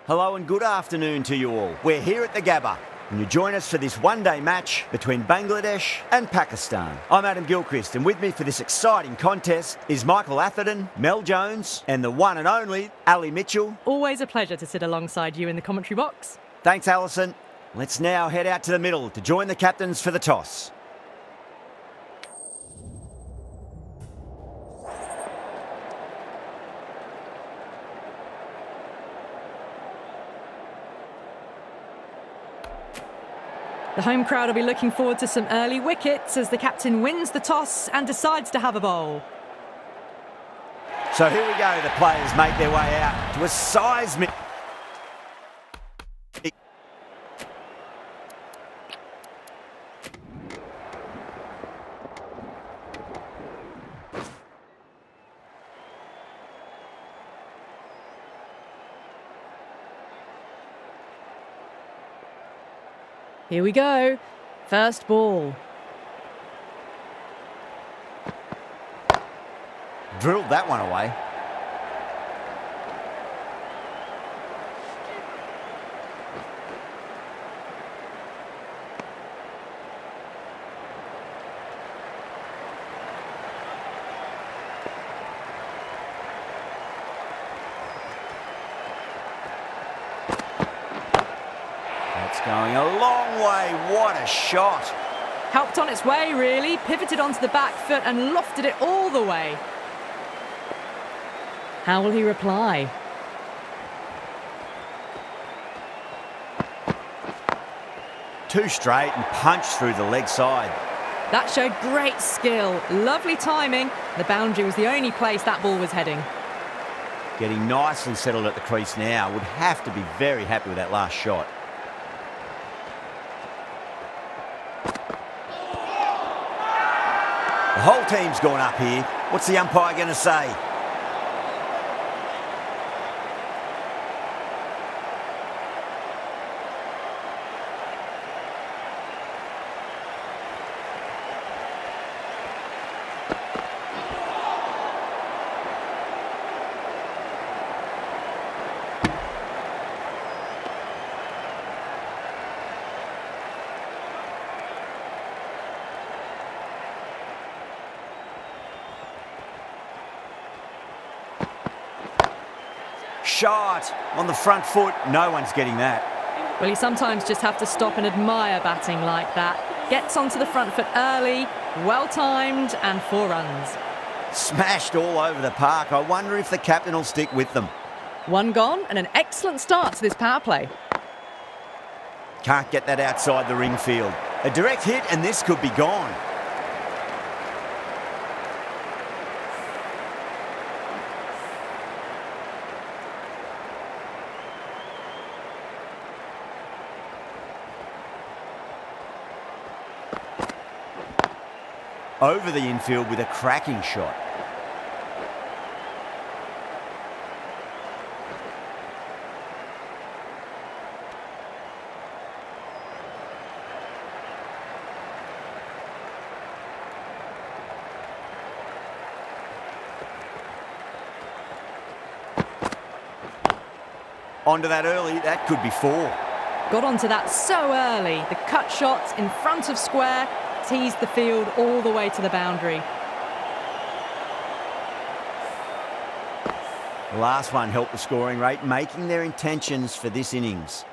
Hello and good afternoon to you all. We're here at the Gabba, and you join us for this one-day match between Bangladesh and Pakistan. I'm Adam Gilchrist, and with me for this exciting contest is Michael Atherton, Mel Jones, and the one and only Ali Mitchell. Always a pleasure to sit alongside you in the commentary box. Thanks, Alison. Let's now head out to the middle to join the captains for the toss. The home crowd will be looking forward to some early wickets as the captain wins the toss and decides to have a bowl. So here we go, the players make their way out to a seismic... Here we go. First ball. Drilled that one away. That's going a long way. What a shot. Helped on its way, really. Pivoted onto the back foot and lofted it all the way. How will he reply? Two straight and punched through the leg side. That showed great skill. Lovely timing. The boundary was the only place that ball was heading. Getting nicely settled at the crease now. Would have to be very happy with that last shot. The whole team's gone up here. What's the umpire going to say? Shot on the front foot. No one's getting that. Well, you sometimes just have to stop and admire batting like that. Gets onto the front foot early, well timed, and 4 runs. Smashed all over the park. I wonder if the captain will stick with them. 1 gone and an excellent start to this power play. Can't get that outside the ring field. A direct hit and this could be gone. Over the infield with a cracking shot. Onto that early, that could be 4. Got onto that so early. The cut shot in front of square teased the field all the way to the boundary. The last one helped the scoring rate, making their intentions for this innings.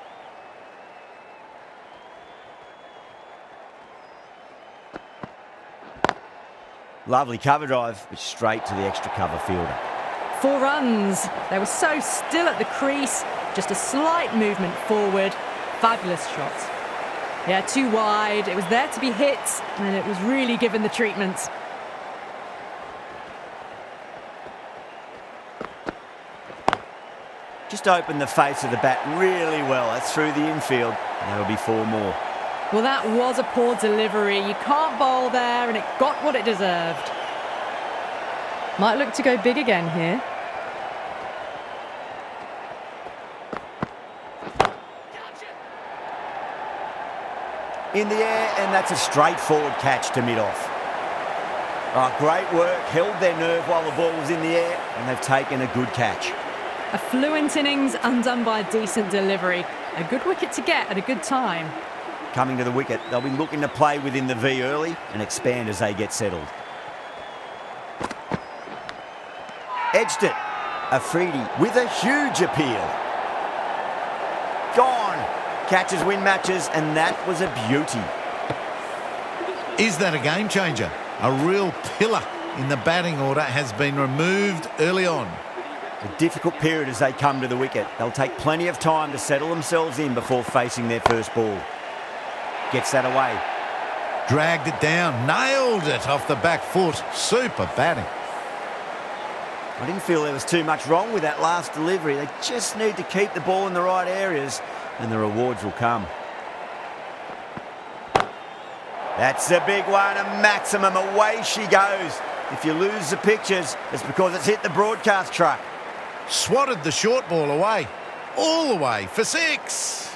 Lovely cover drive, but straight to the extra cover fielder. 4 runs. They were so still at the crease. Just a slight movement forward. Fabulous shot. Yeah, too wide. It was there to be hit, and it was really given the treatment. Just opened the face of the bat really well. That's through the infield, and that'll be 4 more. Well, that was a poor delivery. You can't bowl there, and it got what it deserved. Might look to go big again here. In the air, and that's a straightforward catch to mid-off. Oh, great work, held their nerve while the ball was in the air, and they've taken a good catch. A fluent innings undone by a decent delivery. A good wicket to get at a good time. Coming to the wicket, they'll be looking to play within the V early and expand as they get settled. Edged it. Afridi with a huge appeal. Gone. Catches win matches, and that was a beauty. Is that a game changer? A real pillar in the batting order has been removed early on. A difficult period as they come to the wicket. They'll take plenty of time to settle themselves in before facing their first ball. Gets that away. Dragged it down, nailed it off the back foot. Super batting. I didn't feel there was too much wrong with that last delivery. They just need to keep the ball in the right areas and the rewards will come. That's a big one, a maximum. Away she goes. If you lose the pictures, it's because it's hit the broadcast truck. Swatted the short ball away. All the way for 6.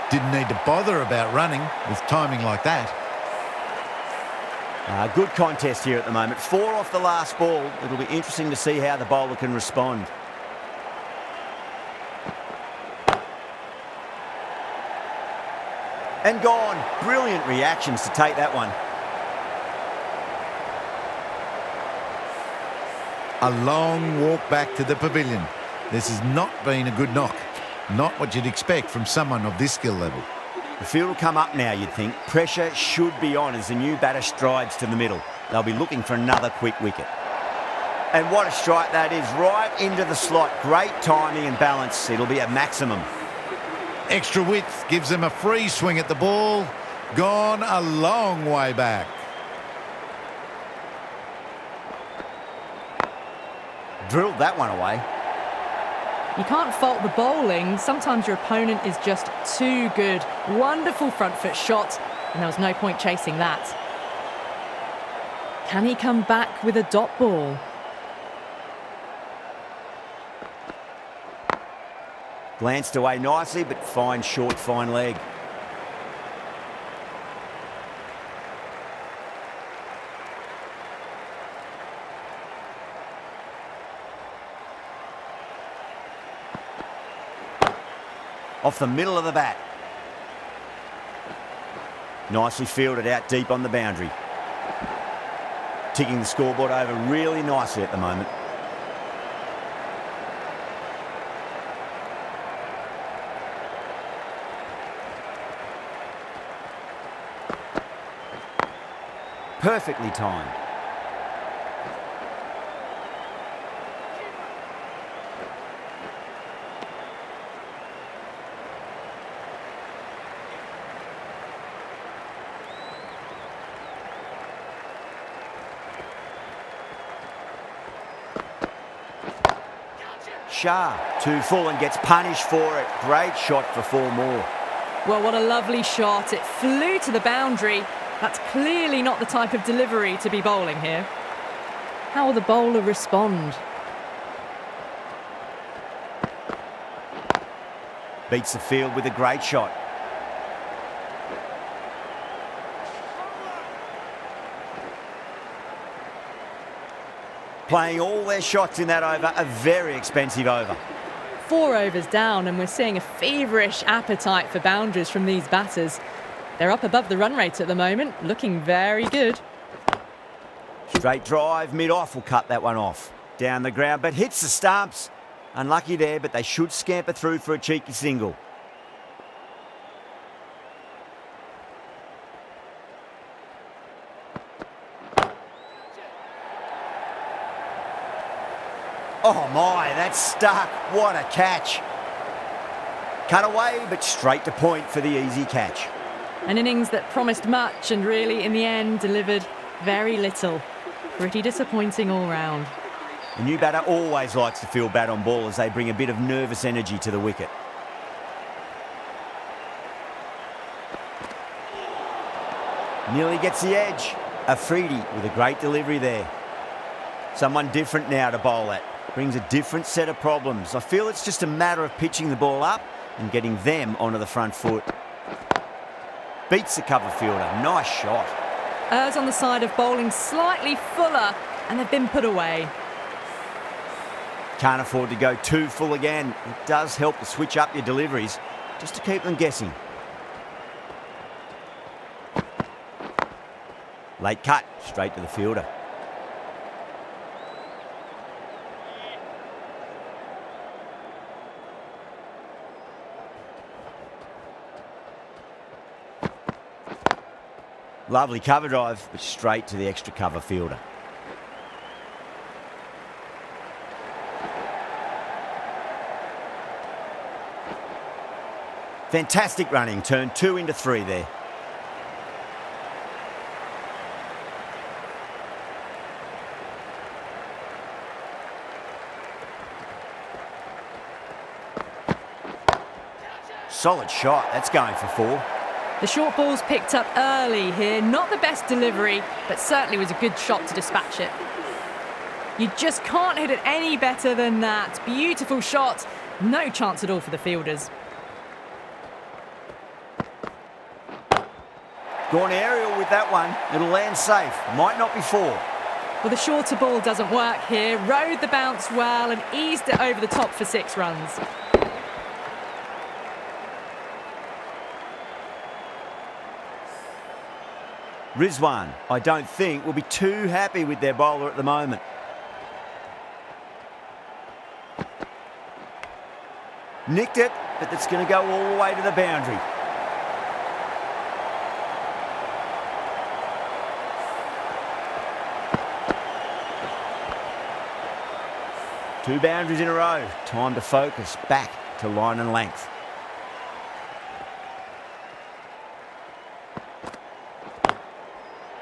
Didn't need to bother about running with timing like that. Good contest here at the moment. 4 off the last ball. It'll be interesting to see how the bowler can respond. And gone. Brilliant reactions to take that one. A long walk back to the pavilion. This has not been a good knock. Not what you'd expect from someone of this skill level. The field will come up now, you'd think. Pressure should be on as the new batter strides to the middle. They'll be looking for another quick wicket. And what a strike that is, right into the slot. Great timing and balance. It'll be a maximum. Extra width gives them a free swing at the ball. Gone a long way back. Drilled that one away. You can't fault the bowling. Sometimes your opponent is just too good. Wonderful front foot shot, and there was no point chasing that. Can he come back with a dot ball? Glanced away nicely, but fine short, fine leg. Off the middle of the bat. Nicely fielded out deep on the boundary. Ticking the scoreboard over really nicely at the moment. Perfectly timed. Shah, too full and gets punished for it. Great shot for 4 more. Well, what a lovely shot. It flew to the boundary. That's clearly not the type of delivery to be bowling here. How will the bowler respond? Beats the field with a great shot. Playing all their shots in that over, a very expensive over. 4 overs down, and we're seeing a feverish appetite for boundaries from these batters. They're up above the run rate at the moment, looking very good. Straight drive, mid-off will cut that one off. Down the ground, but hits the stumps. Unlucky there, but they should scamper through for a cheeky single. Oh my, that's stuck. What a catch. Cut away, but straight to point for the easy catch. An innings that promised much and really, in the end, delivered very little. Pretty disappointing all round. The new batter always likes to feel bat on ball as they bring a bit of nervous energy to the wicket. Nearly gets the edge. Afridi with a great delivery there. Someone different now to bowl at. Brings a different set of problems. I feel it's just a matter of pitching the ball up and getting them onto the front foot. Beats the cover fielder. Nice shot. Errs on the side of bowling slightly fuller, and they've been put away. Can't afford to go too full again. It does help to switch up your deliveries, just to keep them guessing. Late cut, straight to the fielder. Lovely cover drive, but straight to the extra cover fielder. Fantastic running, turned 2 into 3 there. Solid shot, that's going for 4. The short ball's picked up early here. Not the best delivery, but certainly was a good shot to dispatch it. You just can't hit it any better than that. Beautiful shot. No chance at all for the fielders. Gone aerial with that one. It'll land safe. Might not be 4. Well, the shorter ball doesn't work here. Rode the bounce well and eased it over the top for 6 runs. Rizwan, I don't think, will be too happy with their bowler at the moment. Nicked it, but it's going to go all the way to the boundary. Two boundaries in a row. Time to focus back to line and length.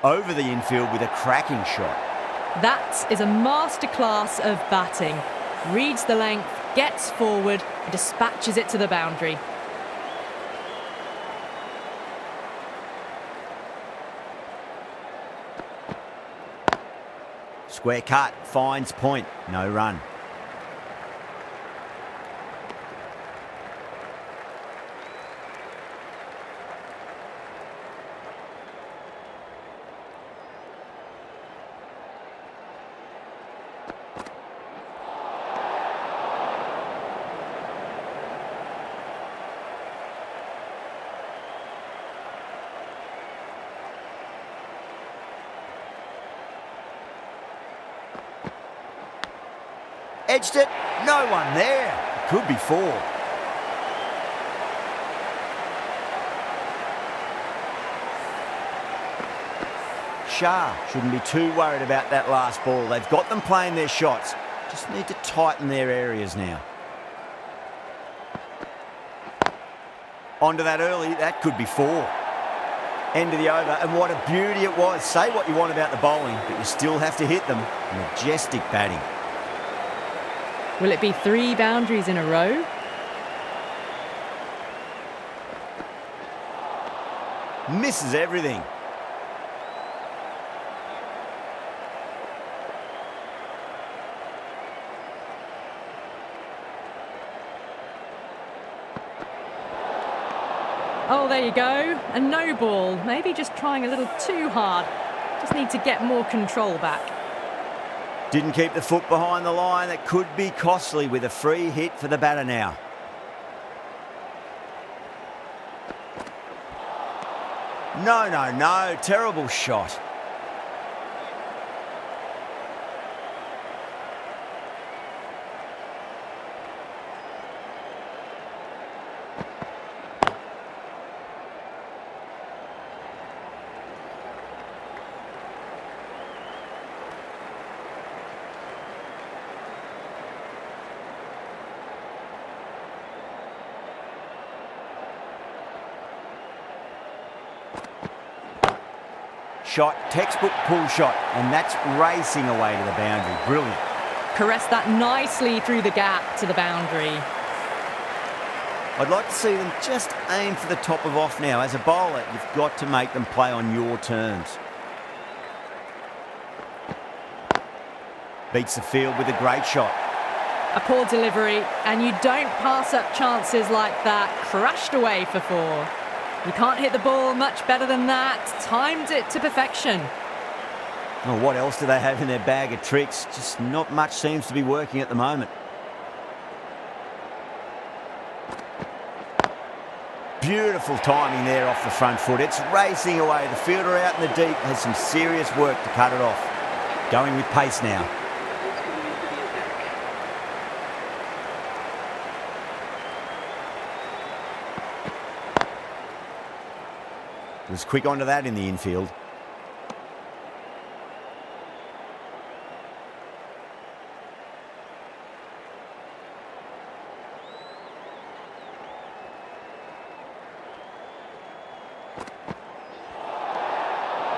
Over the infield with a cracking shot. That is a masterclass of batting. Reads the length, gets forward, and dispatches it to the boundary. Square cut, finds point, no run. Edged it, no one there. Could be 4. Shah shouldn't be too worried about that last ball. They've got them playing their shots. Just need to tighten their areas now. Onto that early, that could be 4. End of the over, and what a beauty it was. Say what you want about the bowling, but you still have to hit them. Majestic batting. Will it be 3 boundaries in a row? Misses everything. Oh, there you go. A no ball. Maybe just trying a little too hard. Just need to get more control back. Didn't keep the foot behind the line. That could be costly with a free hit for the batter now. No. Terrible shot. Shot, textbook pull shot, and that's racing away to the boundary. Brilliant. Caressed that nicely through the gap to the boundary. I'd like to see them just aim for the top of off now. As a bowler, you've got to make them play on your terms. Beats the field with a great shot. A poor delivery, and you don't pass up chances like that. Crashed away for 4. You can't hit the ball much better than that. Timed it to perfection. Well, what else do they have in their bag of tricks? Just not much seems to be working at the moment. Beautiful timing there off the front foot. It's racing away. The fielder out in the deep has some serious work to cut it off. Going with pace now. Was quick onto that in the infield.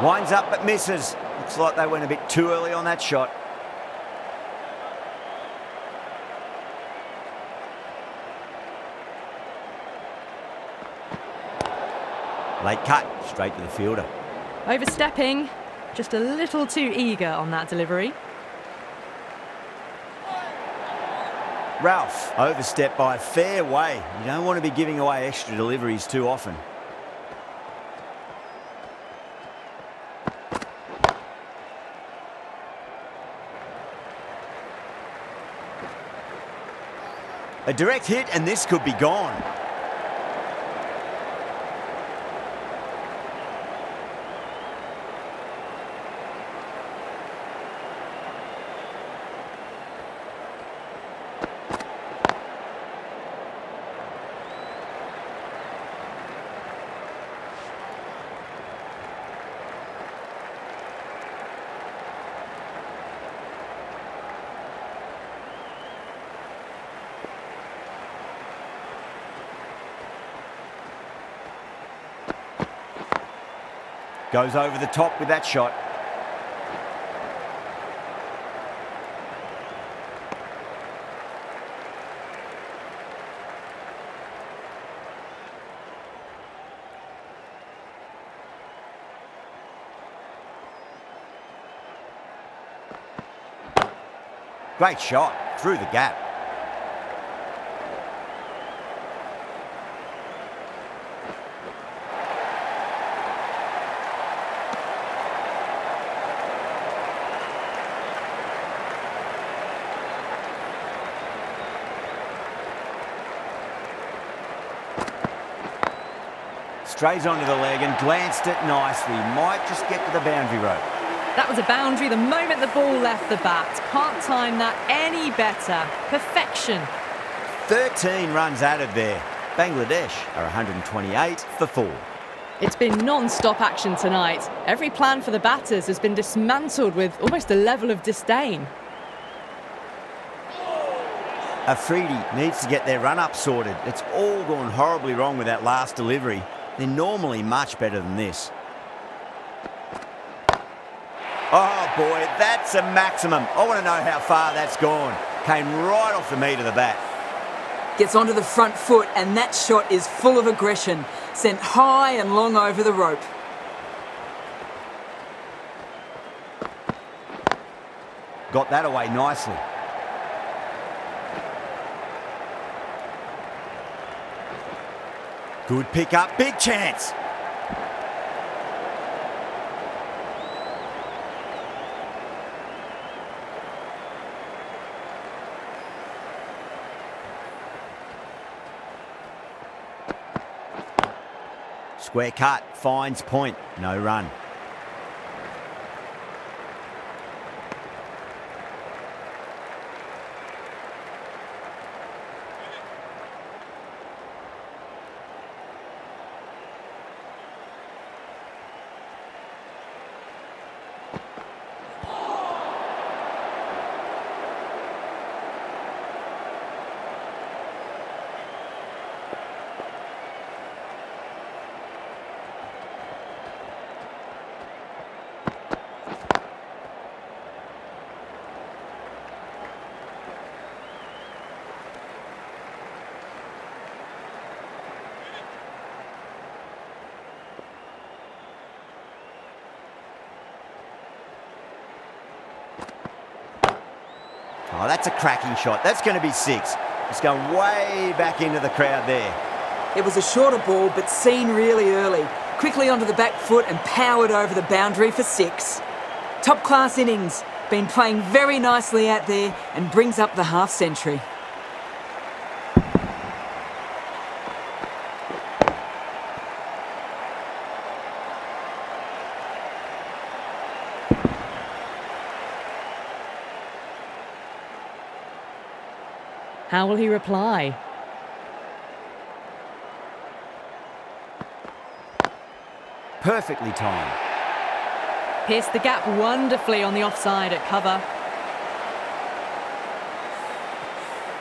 Winds up but misses. Looks like they went a bit too early on that shot. Late cut, straight to the fielder. Overstepping, just a little too eager on that delivery. Ralph overstepped by a fair way. You don't want to be giving away extra deliveries too often. A direct hit and this could be gone. Goes over the top with that shot. Great shot through the gap. Strays onto the leg and glanced it nicely. Might just get to the boundary rope. That was a boundary the moment the ball left the bat. Can't time that any better. Perfection. 13 runs added there. Bangladesh are 128 for 4. It's been non-stop action tonight. Every plan for the batters has been dismantled with almost a level of disdain. Afridi needs to get their run-up sorted. It's all gone horribly wrong with that last delivery. They're normally much better than this. Oh boy, that's a maximum. I want to know how far that's gone. Came right off the meat of the bat. Gets onto the front foot and that shot is full of aggression. Sent high and long over the rope. Got that away nicely. Good pick up, big chance. Square cut, finds point, no run. Oh, that's a cracking shot. That's going to be 6. It's going way back into the crowd there. It was a shorter ball, but seen really early. Quickly onto the back foot and powered over the boundary for 6. Top-class innings. Been playing very nicely out there and brings up the half-century. How will he reply? Perfectly timed. Pierced the gap wonderfully on the offside at cover.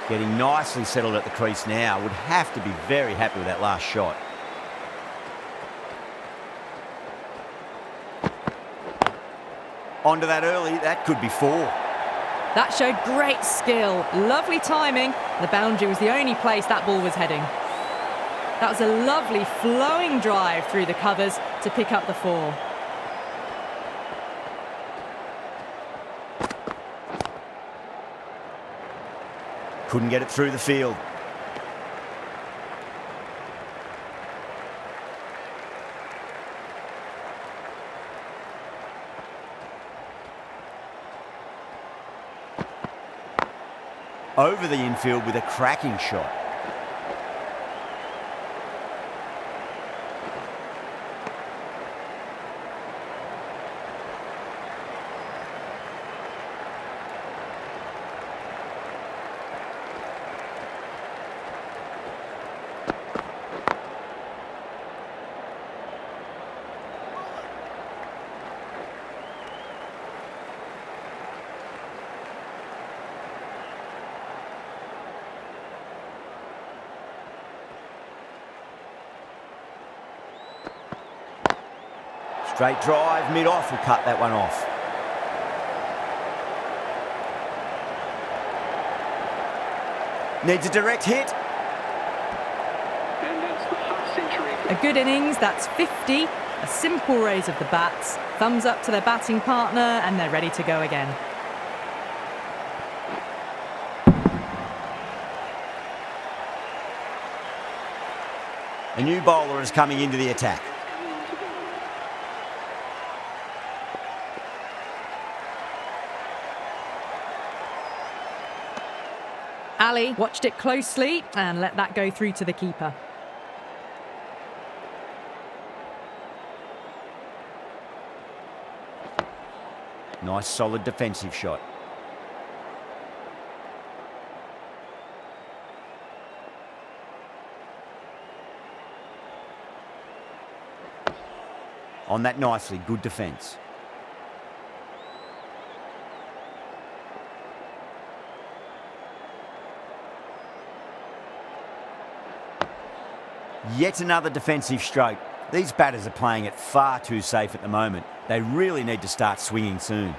Getting nicely settled at the crease now. Would have to be very happy with that last shot. Onto that early, that could be 4. That showed great skill, lovely timing. The boundary was the only place that ball was heading. That was a lovely flowing drive through the covers to pick up the 4. Couldn't get it through the field. Over the infield with a cracking shot. Straight drive, mid-off will cut that one off. Needs a direct hit. And that's the half-century. A good innings, that's 50. A simple raise of the bats. Thumbs up to their batting partner and they're ready to go again. A new bowler is coming into the attack. Ali watched it closely and let that go through to the keeper. Nice solid defensive shot. On that nicely, good defence. Yet another defensive stroke. These batters are playing it far too safe at the moment. They really need to start swinging soon.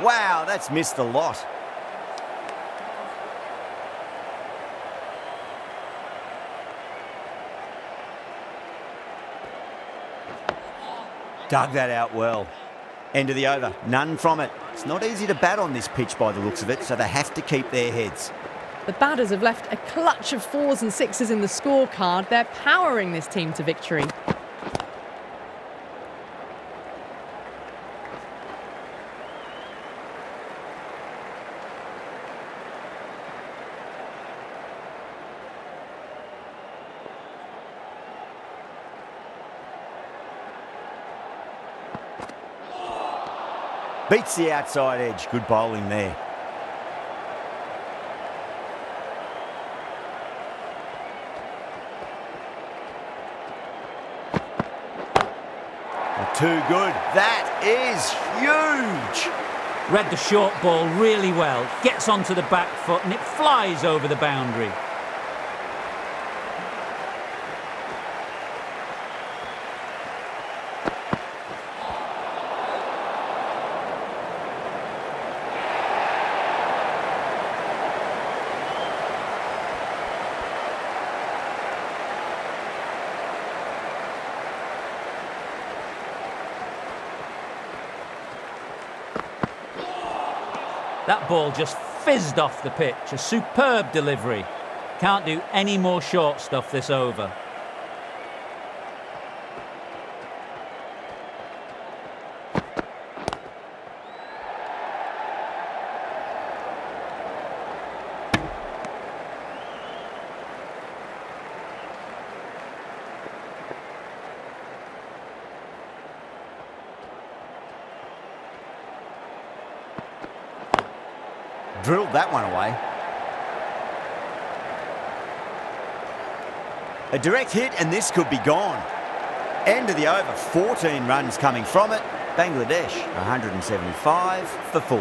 Wow, that's missed a lot. Dug that out well. End of the over, none from it. It's not easy to bat on this pitch by the looks of it, so they have to keep their heads. The batters have left a clutch of 4s and 6s in the scorecard. They're powering this team to victory. Beats the outside edge. Good bowling there. Too good. That is huge. Read the short ball really well. Gets onto the back foot and it flies over the boundary. That ball just fizzed off the pitch. A superb delivery. Can't do any more short stuff this over. Drilled that one away. A direct hit and this could be gone. End of the over, 14 runs coming from it. Bangladesh, 175 for 4.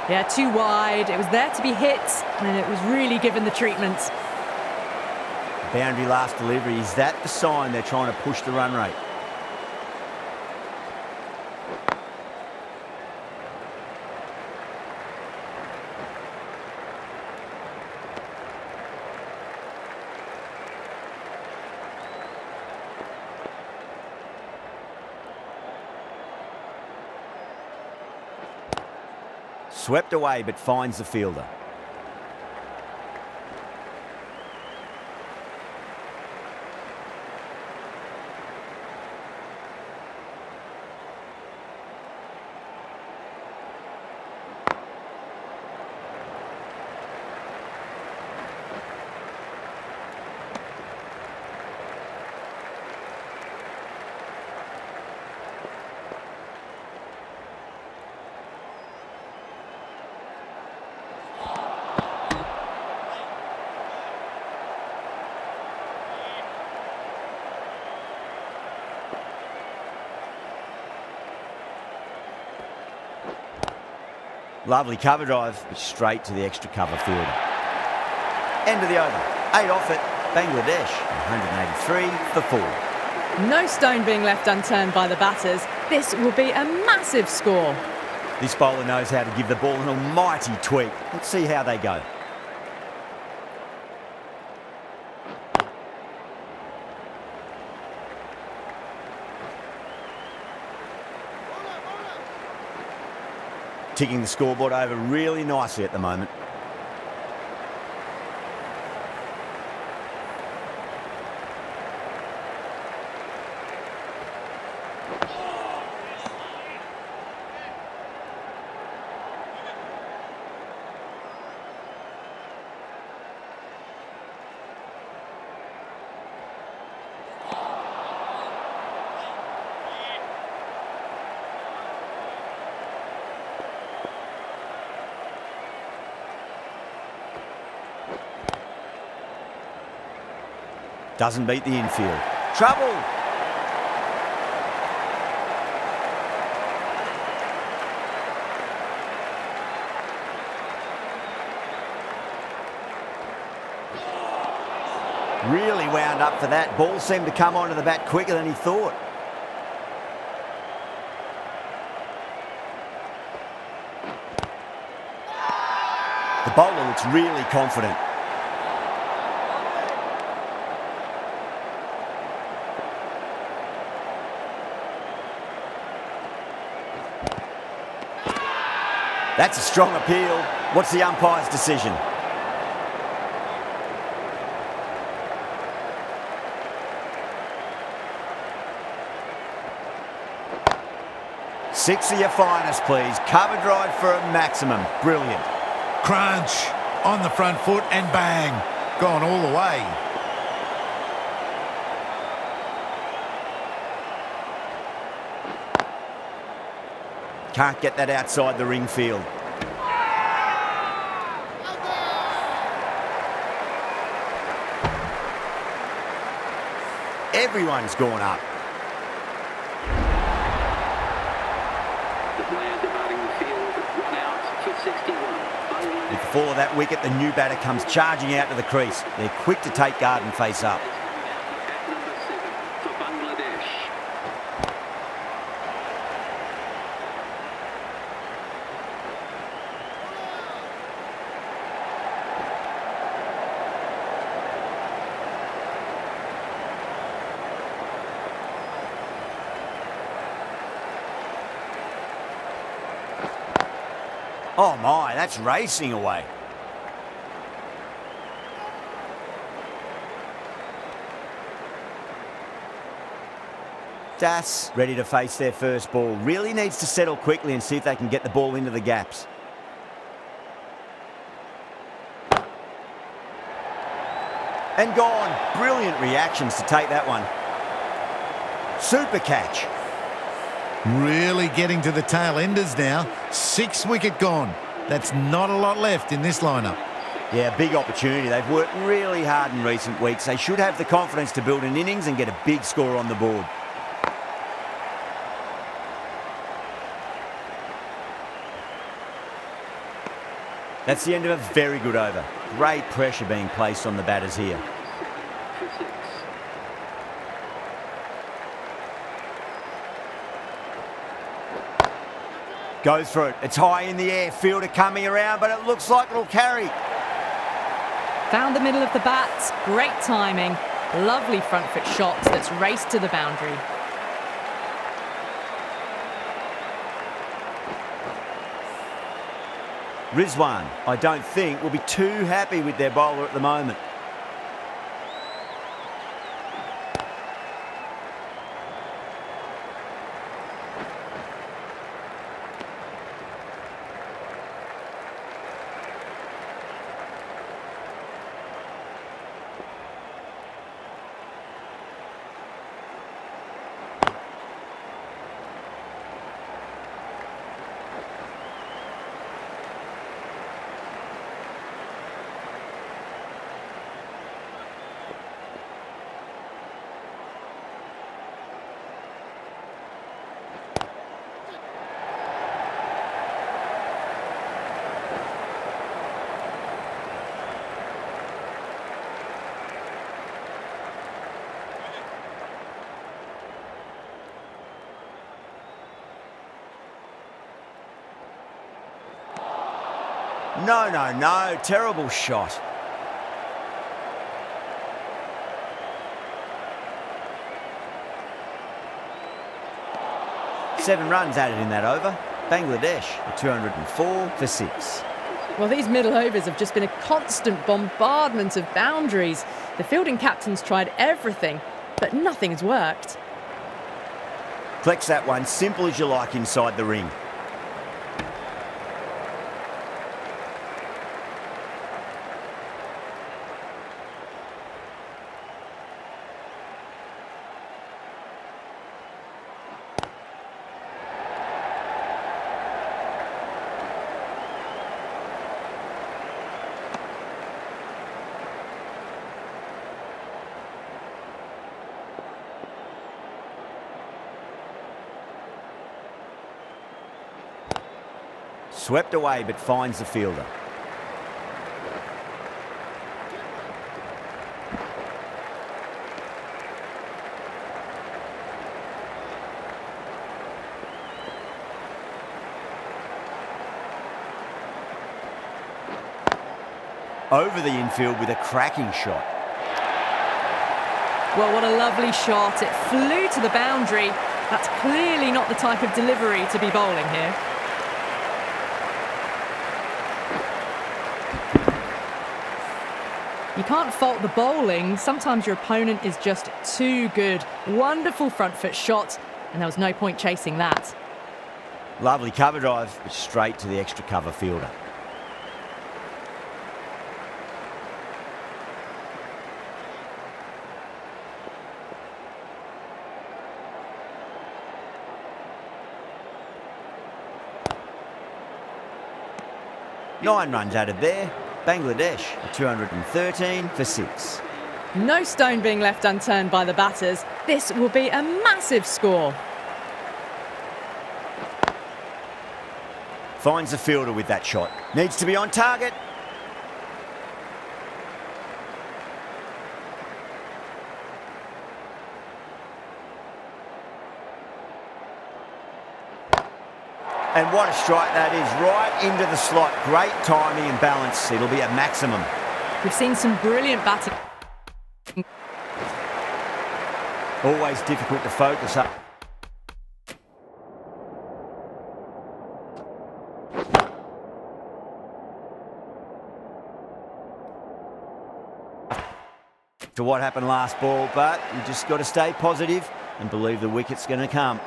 Yeah, too wide. It was there to be hit, and it was really given the treatment. Boundary last delivery, is that the sign they're trying to push the run rate? Swept away but finds the fielder. Lovely cover drive, but straight to the extra cover fielder. End of the over. 8 off it. Bangladesh, 183 for 4. No stone being left unturned by the batters. This will be a massive score. This bowler knows how to give the ball an almighty tweak. Let's see how they go. Ticking the scoreboard over really nicely at the moment. Doesn't beat the infield. Trouble! Really wound up for that. Ball seemed to come onto the bat quicker than he thought. The bowler looks really confident. That's a strong appeal. What's the umpire's decision? Six of your finest, please. Cover drive for a maximum. Brilliant. Crunch on the front foot and bang. Gone all the way. Can't get that outside the ring field. Everyone's gone up. The player departing the field, 1 out for 61. With the fall of that wicket, the new batter comes charging out to the crease. They're quick to take guard and face up. At number 7 for Bangladesh. Oh my, that's racing away. Das, ready to face their first ball, really needs to settle quickly and see if they can get the ball into the gaps. And gone. Brilliant reactions to take that one. Super catch. Really getting to the tail enders now. 6 wicket gone. That's not a lot left in this lineup. Yeah, big opportunity. They've worked really hard in recent weeks. They should have the confidence to build an innings and get a big score on the board. That's the end of a very good over. Great pressure being placed on the batters here. For 6. Goes for it. It's high in the air. Fielder coming around, but it looks like it'll carry. Found the middle of the bat. Great timing. Lovely front foot shot that's raced to the boundary. Rizwan, I don't think, will be too happy with their bowler at the moment. No, terrible shot. Seven runs added in that over. Bangladesh, a 204 for 6. Well, these middle overs have just been a constant bombardment of boundaries. The fielding captains tried everything, but nothing's worked. Collects that one, simple as you like inside the ring. Swept away, but finds the fielder. Over the infield with a cracking shot. Well, what a lovely shot. It flew to the boundary. That's clearly not the type of delivery to be bowling here. You can't fault the bowling. Sometimes your opponent is just too good. Wonderful front foot shot, and there was no point chasing that. Lovely cover drive, but straight to the extra cover fielder. Nine runs added there. Bangladesh, a 213 for 6. No stone being left unturned by the batters. This will be a massive score. Finds the fielder with that shot. Needs to be on target. And what a strike that is, right into the slot. Great timing and balance. It'll be at maximum. We've seen some brilliant batting. Always difficult to focus up. to what happened last ball, but you just got to stay positive and believe the wicket's going to come.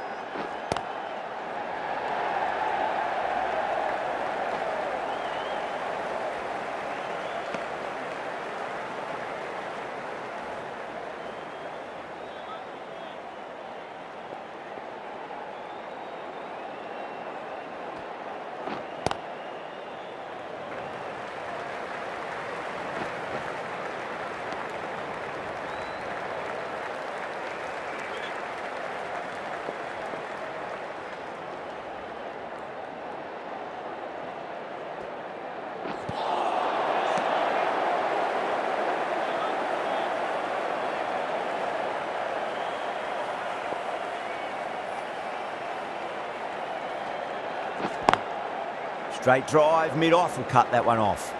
Straight drive, mid-off will cut that one off.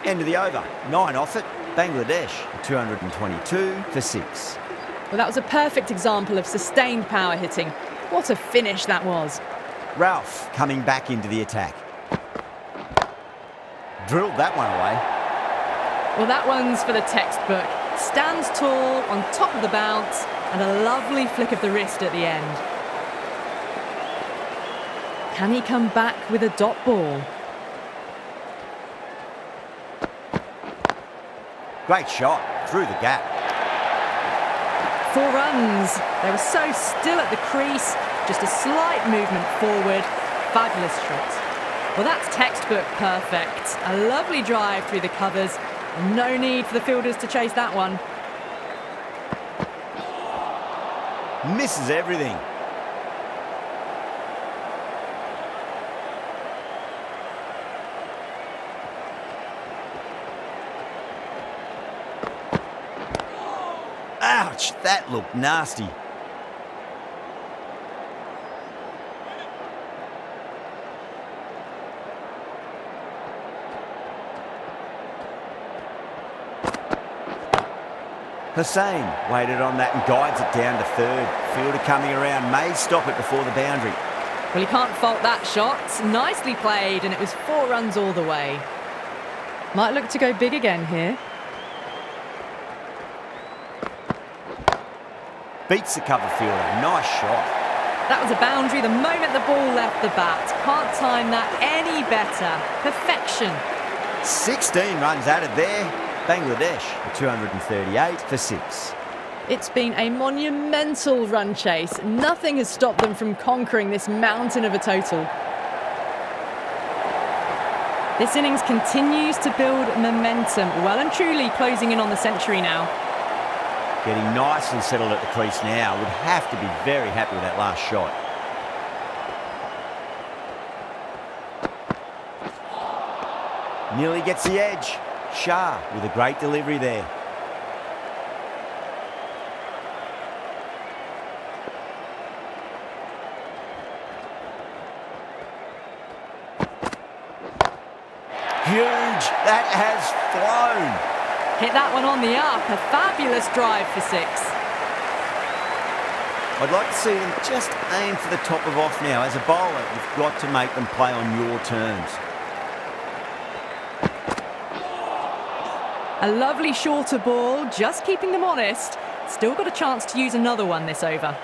End of the over, 9 off it. Bangladesh, 222 for 6. Well, that was a perfect example of sustained power hitting. What a finish that was. Ralph coming back into the attack. Drilled that one away. Well, that one's for the textbook. Stands tall, on top of the bounce, and a lovely flick of the wrist at the end. Can he come back with a dot ball? Great shot, through the gap. 4 runs. They were so still at the crease, just a slight movement forward. Fabulous shot. Well, that's textbook perfect. A lovely drive through the covers. No need for the fielders to chase that one. Misses everything. Ouch, that looked nasty. Hussain waited on that and guides it down to third. Fielder coming around may stop it before the boundary. Well, you can't fault that shot. Nicely played, and it was 4 runs all the way. Might look to go big again here. Beats the cover fielder. Nice shot. That was a boundary the moment the ball left the bat. Can't time that any better. Perfection. 16 runs added there. Bangladesh, 238 for 6. It's been a monumental run chase. Nothing has stopped them from conquering this mountain of a total. This innings continues to build momentum, well and truly closing in on the century now. Getting nicely settled at the crease now. Would have to be very happy with that last shot. Nearly gets the edge. Shah with a great delivery there. Huge. That has flown. Hit that one on the up. A fabulous drive for 6. I'd like to see them just aim for the top of off now. As a bowler, you've got to make them play on your terms. A lovely shorter ball, just keeping them honest. Still got a chance to use another one this over.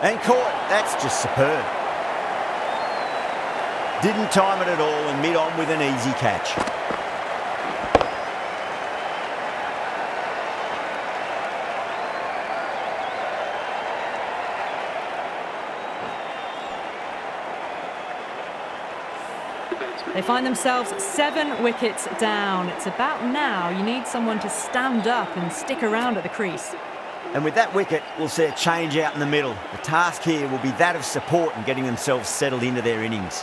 And caught. That's just superb. Didn't time it at all and mid-on with an easy catch. They find themselves 7 wickets down. It's about now you need someone to stand up and stick around at the crease. And with that wicket, we'll see a change out in the middle. The task here will be that of support and getting themselves settled into their innings.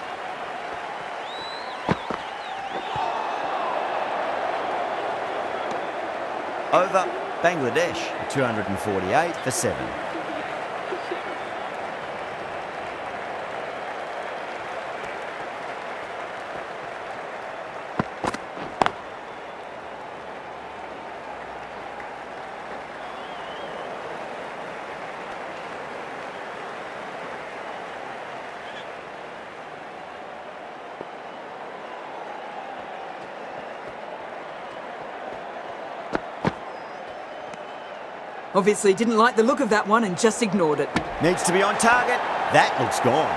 Over, Bangladesh, 248 for 7. Obviously didn't like the look of that one and just ignored it. Needs to be on target. That looks gone.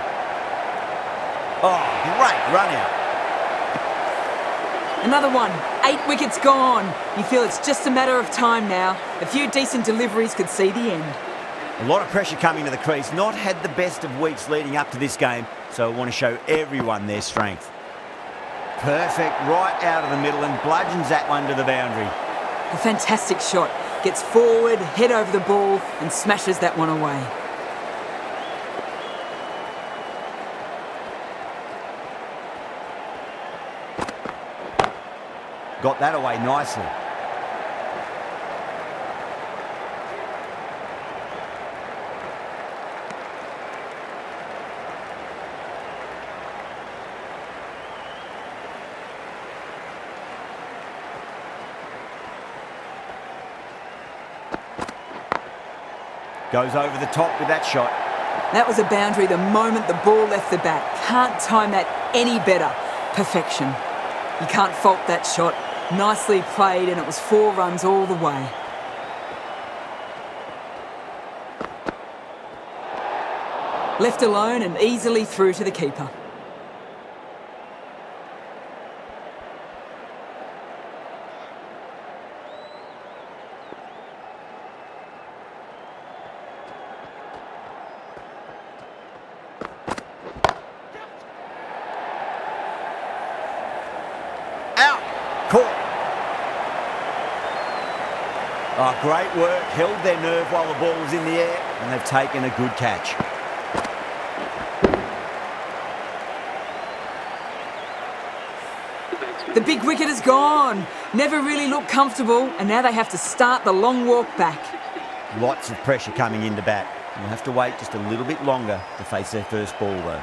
Oh, great run out. Another one. 8 wickets gone. You feel it's just a matter of time now. A few decent deliveries could see the end. A lot of pressure coming to the crease. Not had the best of weeks leading up to this game, so I want to show everyone their strength. Perfect, right out of the middle and bludgeons that one to the boundary. A fantastic shot. Gets forward, head over the ball and smashes that one away. Got that away nicely. Goes over the top with that shot. That was a boundary the moment the ball left the bat. Can't time that any better. Perfection. You can't fault that shot. Nicely played and it was 4 runs all the way. Left alone and easily through to the keeper. Out! Caught! Oh, great work. Held their nerve while the ball was in the air and they've taken a good catch. The big wicket is gone. Never really looked comfortable and now they have to start the long walk back. Lots of pressure coming into bat. You'll have to wait just a little bit longer to face their first ball though.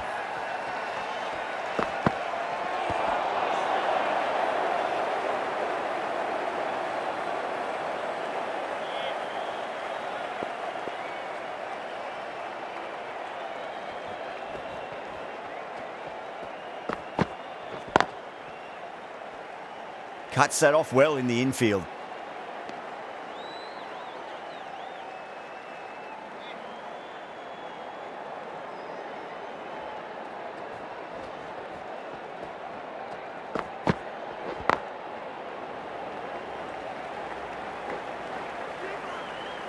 Cuts that off well in the infield.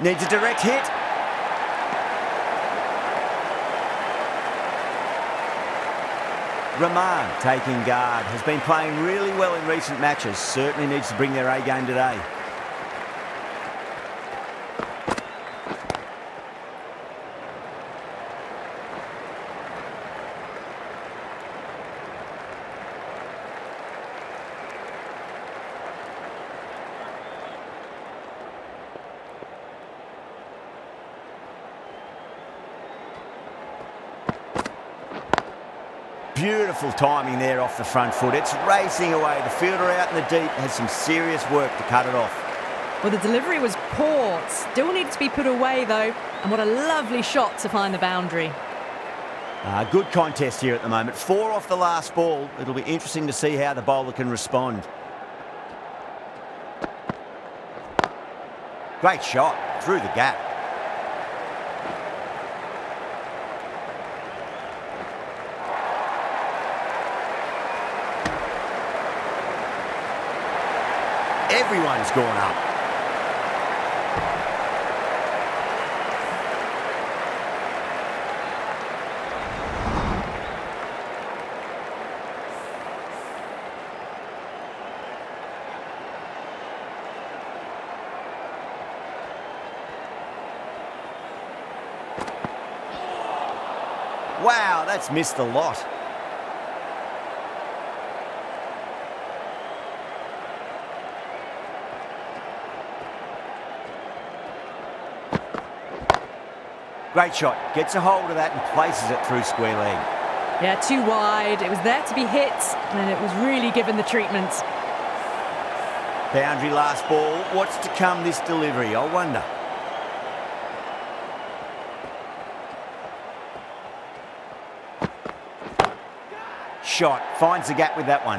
Needs a direct hit. Rahman taking guard. Has been playing really well in recent matches. Certainly needs to bring their A game today. Beautiful timing there off the front foot. It's racing away. The fielder out in the deep has some serious work to cut it off. Well, the delivery was poor. Still needs to be put away, though. And what a lovely shot to find the boundary. Good contest here at the moment. 4 off the last ball. It'll be interesting to see how the bowler can respond. Great shot through the gap. Everyone's gone up. Wow, that's missed a lot. Great shot. Gets a hold of that and places it through square leg. Yeah, too wide. It was there to be hit, and it was really given the treatment. Boundary last ball. What's to come this delivery? I wonder. Shot. Finds the gap with that one.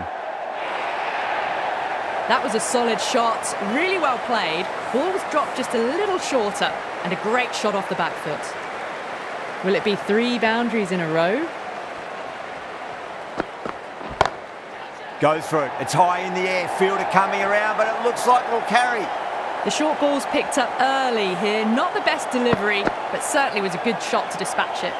That was a solid shot. Really well played. Ball was dropped just a little shorter, and a great shot off the back foot. Will it be 3 boundaries in a row? Goes for it. It's high in the air. Fielder coming around, but it looks like it'll carry. The short ball's picked up early here. Not the best delivery, but certainly was a good shot to dispatch it.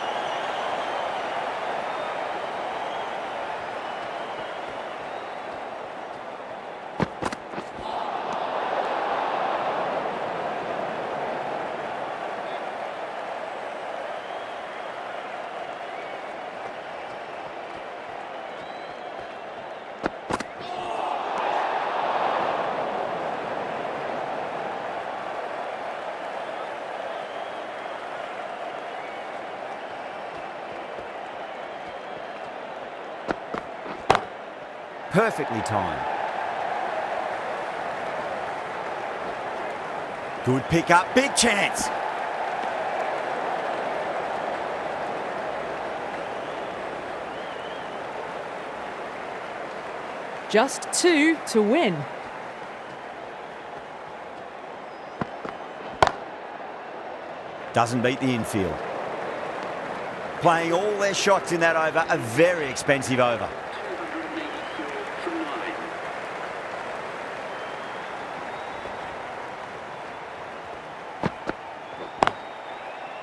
Perfectly timed. Good pick up, big chance. Just 2 to win. Doesn't beat the infield. Playing all their shots in that over, a very expensive over. 284 from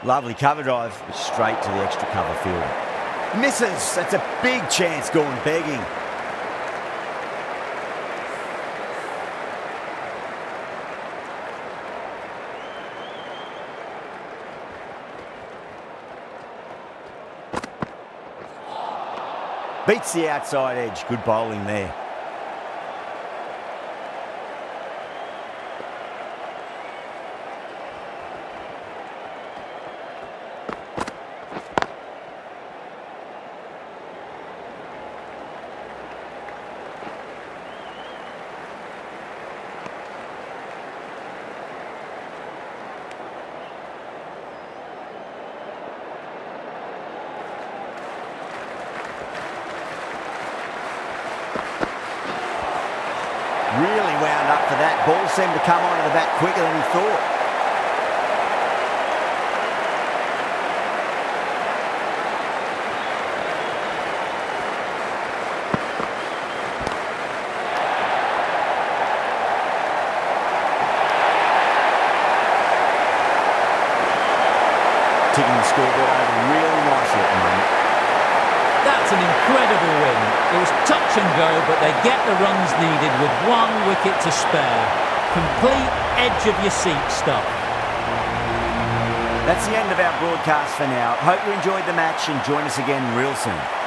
9. Lovely cover drive, straight to the extra cover fielder. Misses, that's a big chance gone begging. Beats the outside edge, good bowling there. Really wound up for that. Ball seemed to come onto the bat quicker than he thought. Ticking the scoreboard over really nicely at the moment. That's an incredible win. It was touch and go, but they get the runs needed with 1 wicket to spare. Complete edge of your seat stuff. That's the end of our broadcast for now. Hope you enjoyed the match and join us again real soon.